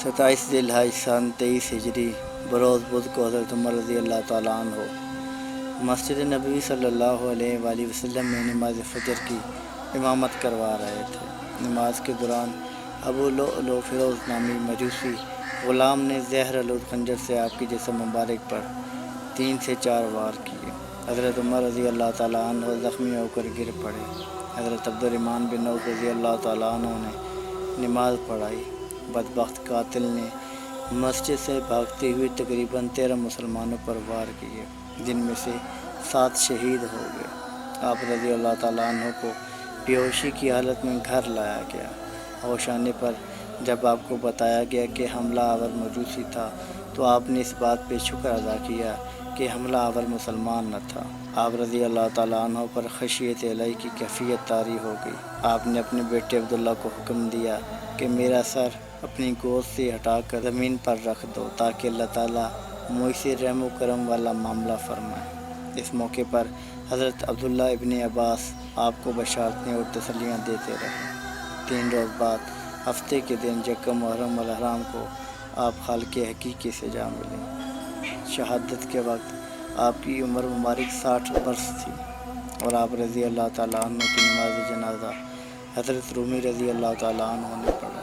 27 ذی الحج سن 23 ہجری بروز بدھ کو حضرت عمر رضی اللہ تعالیٰ عنہ مسجد نبوی صلی اللہ علیہ وآلہ وسلم میں نماز فجر کی امامت کروا رہے تھے۔ نماز کے دوران ابو لؤلؤ فیروز نامی مجوسی غلام نے زہر آلود خنجر سے آپ کے جسم مبارک پر 3 سے 4 وار کیے۔ حضرت عمر رضی اللہ تعالیٰ عنہ زخمی ہو کر گر پڑے۔ حضرت عبد الرحمن بن عوف رضی اللہ تعالیٰ عنہ نے نماز پڑھائی۔ بدبخت قاتل نے مسجد سے بھاگتے ہوئے تقریباً 13 مسلمانوں پر وار کیے، جن میں سے 7 شہید ہو گئے۔ آپ رضی اللہ تعالیٰ عنہ کو بے ہوشی کی حالت میں گھر لایا گیا۔ ہوش آنے پر جب آپ کو بتایا گیا کہ حملہ آور مجوسی تھا تو آپ نے اس بات پہ شکر ادا کیا کہ حملہ آور مسلمان نہ تھا۔ آپ رضی اللہ تعالیٰ عنہ پر خشیت الہی کی کیفیت طاری ہو گئی۔ آپ نے اپنے بیٹے عبداللہ کو حکم دیا کہ میرا سر اپنی گود سے ہٹا کر زمین پر رکھ دو تاکہ اللہ تعالیٰ مجھ سے رحم و کرم والا معاملہ فرمائے۔ اس موقع پر حضرت عبداللہ ابن عباس آپ کو بشارتیں اور تسلیاں دیتے رہے۔ 3 روز بعد ہفتے کے دن یکم محرم الحرام کو آپ خالق حقیقی سے جا ملے۔ شہادت کے وقت آپ کی عمر مبارک 60 برس تھی اور آپ رضی اللہ تعالیٰ عنہ کی نماز جنازہ حضرت رومی رضی اللہ تعالیٰ عنہ نے پڑھا۔